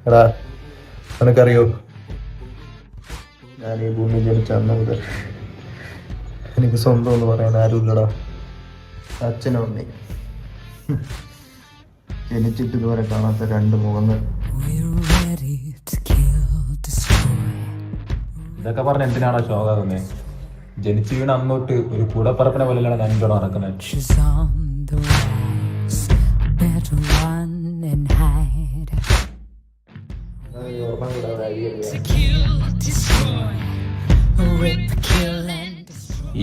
എടാ നിനക്കറിയോ, ഞാൻ ഈ ഭൂമി ജനിച്ച അന്ന് മുതൽ എനിക്ക് സ്വന്തം എന്ന് പറയാൻ ആരുമില്ലടാ. അച്ഛനും അമ്മയും ജനിച്ചിട്ട് ഇതുവരെ കാണാത്ത രണ്ട് മുഖങ്ങൾ. ഇതൊക്കെ പറഞ്ഞ എന്തിനാണോ ശോകാകുന്നേ? ജനിച്ചു വീണ അന്നോട്ട് ഒരു കൂടപ്പറപ്പിനെ പോലെയാണ് ഞാൻ ഇവിടെ നടക്കുന്നത്.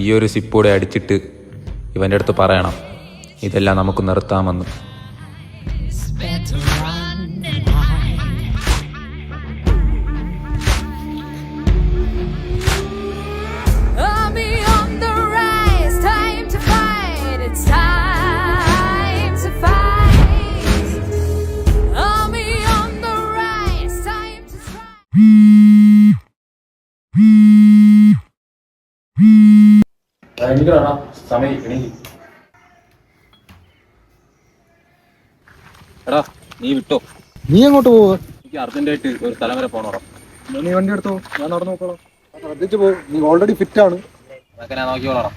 ഈ ഒരു സിപ്പോടെ അടിച്ചിട്ട് ഇവൻ്റെ അടുത്ത് പറയണം ഇതെല്ലാം നമുക്ക് നിർത്താമെന്ന്. എടാ നീ വിട്ടോ, നീ അങ്ങോട്ട് പോവുക. എനിക്ക് അർജന്റായിട്ട് ഒരു സ്ഥലം വരെ പോണോടാ. നീ വണ്ടി എടുത്തോ, ഞാൻ നടന്നു നോക്കോളാം. ശ്രദ്ധിച്ചു പോകും, നീ ഓൾറെഡി ഫിറ്റ് ആണ്. അതൊക്കെ ഞാൻ നോക്കിക്കോളാം.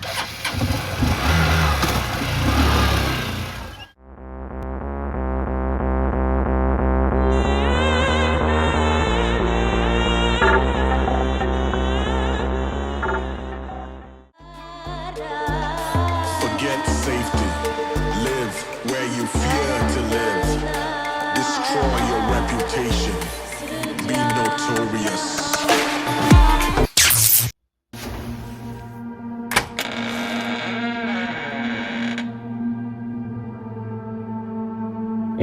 Forget safety. Live where you fear to live. Destroy your reputation. Be notorious.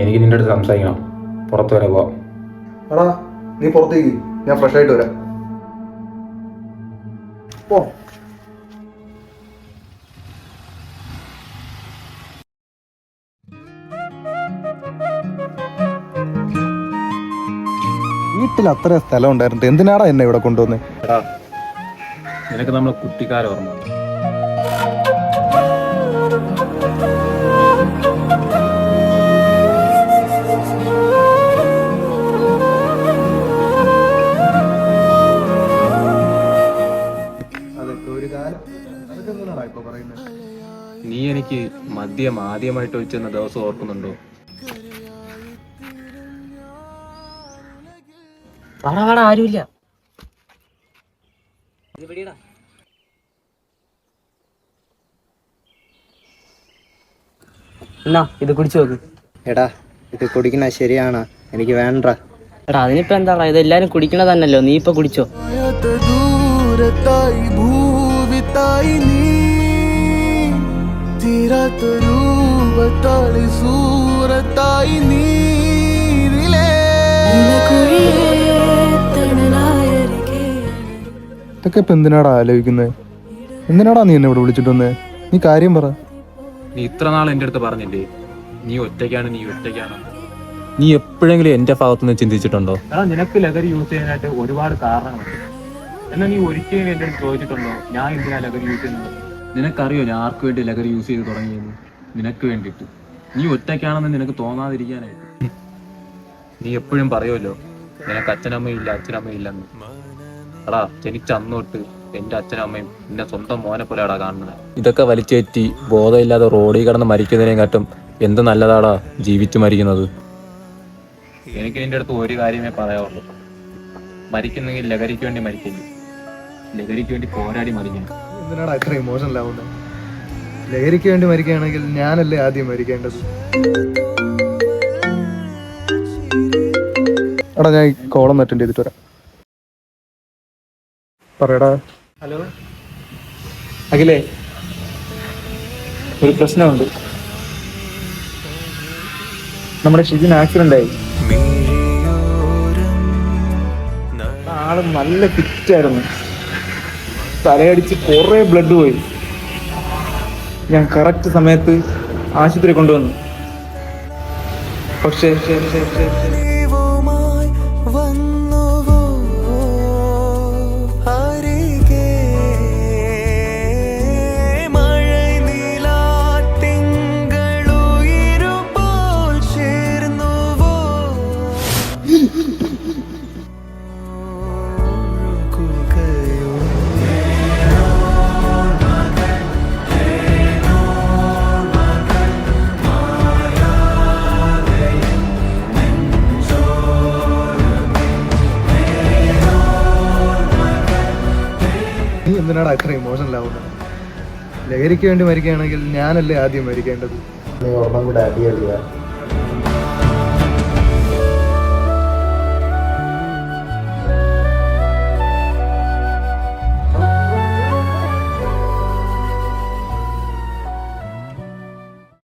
എനിക്ക് നിന്റെ അടുത്ത് സംസാരിക്കണം, പുറത്ത് വരെ പോവാം. എടാ നീ പുറത്തേക്ക്, ഞാൻ ഫ്രഷ് ആയിട്ട് വരാം. പോ. വീട്ടിൽ അത്ര സ്ഥലം ഉണ്ടായിരുന്നിട്ട് എന്തിനാടാ എന്നെ ഇവിടെ കൊണ്ടുവന്നേ? എടാ നിനക്ക് നമ്മളെ കുട്ടിക്കാലം ഓർമ്മ. അതൊക്കെ ഒരു കാലം. അതൊക്കെ എന്തിനാടാ ഇപ്പൊ പറയുന്നത്? നീ എനിക്ക് മദ്യം ആദ്യമായിട്ട് വെച്ചെന്ന ദിവസം ഓർക്കുന്നുണ്ടോ? ആരുമില്ല. എന്നാ ഇത് കുടിച്ചു നോക്ക്. എടാ ഇത് കുടിക്കണ ശരിയാണോ? എനിക്ക് വേണ്ട. എടാ അതിനിപ്പോ എന്താ ഇത് എല്ലാരും കുടിക്കണ തന്നല്ലോ, നീ ഇപ്പൊ കുടിച്ചോ. ഇതൊക്കെ ഇപ്പൊ എന്തിനാടാ ആലോചിക്കുന്നത്? എന്തിനാടാ നീ എന്നെ ഇവിടെ വിളിച്ചിട്ട് വന്നേ? നീ കാര്യം പറ. നീ ഇത്ര നാൾ എൻ്റെ അടുത്ത് പറഞ്ഞില്ലേ നീ ഒറ്റയ്ക്കാണ്, നീ ഒറ്റയ്ക്കാണ്. നീ എപ്പോഴെങ്കിലും എന്റെ ഭാഗത്തുനിന്ന് ചിന്തിച്ചിട്ടുണ്ടോ? എടാ നിനക്ക് ലഹരി യൂസ് ചെയ്യാനായിട്ട് ഒരുപാട് കാരണങ്ങളുണ്ട്. എന്നാൽ നീ ഒരിക്കലും എൻ്റെ അടുത്ത് ചോദിച്ചിട്ടുണ്ടോ ഞാൻ എന്തിനാ ലഹരി യൂസ് ചെയ്യുന്നത്? നിനക്കറിയോ ഞാൻ ആർക്ക് വേണ്ടി ലഹരി യൂസ് ചെയ്ത് തുടങ്ങിയെന്ന്? നിനക്ക് വേണ്ടിയിട്ട്. നീ ഒറ്റയ്ക്കാണെന്ന് നിനക്ക് തോന്നാതിരിക്കാനായിട്ട്. നീ എപ്പോഴും പറയുമല്ലോ നിനക്ക് അച്ഛനമ്മയില്ല അച്ഛനമ്മയില്ലെന്ന്. എടാ ജനിച്ച അന്നോട്ട് എന്റെ അച്ഛനും അമ്മയും എന്നെ സ്വന്തം മോനെ പോലെയാടാ കാണുന്നത്. ഇതൊക്കെ വലിച്ചേറ്റി ബോധമില്ലാതെ റോഡിൽ കിടന്ന് മരിക്കുന്നതിനെക്കാട്ടും എന്ത് നല്ലതാടാ ജീവിച്ചു മരിക്കുന്നത്. എനിക്ക് നിന്റെ അടുത്ത് ഒരു കാര്യമേ പറയാവുള്ളൂ, മരിക്കുന്നെങ്കിൽ ലഹരിക്ക് വേണ്ടി മരിക്കില്ല, ലഹരിക്ക് വേണ്ടി പോരാടി മരിക്കണം. എന്തിനാടാ ഇത്ര ഇമോഷണൽ ആവുന്നത്? ലഹരിക്ക് വേണ്ടി മരിക്കുകയാണെങ്കിൽ ഞാനല്ലേ ആദ്യം മരിക്കേണ്ടത്? എടാ ഞാൻ കോളം അറ്റൻഡ് ചെയ്തിട്ട് വരാം. പറയടാ. ഹലോ അഖിലേ, ഒരു പ്രശ്നമുണ്ട്. നമ്മുടെ ഷിജിന് ആക്സിഡന്റ് ആയി. ആള് നല്ല ഫിറ്റായിരുന്നു, തലയടിച്ച് കുറേ ബ്ലഡ് പോയി. ഞാൻ കറക്റ്റ് സമയത്ത് ആശുപത്രി കൊണ്ടുവന്നു. പക്ഷേ എന്തിനാടാ ഇത്ര ഇമോഷണൽ ആവുന്നത്? ലഹരിക്ക് വേണ്ടി മരിക്കുകയാണെങ്കിൽ ഞാനല്ലേ ആദ്യം മരിക്കേണ്ടത്? നീ ഒരെണ്ണം കൂടെ അടിയടിയാ.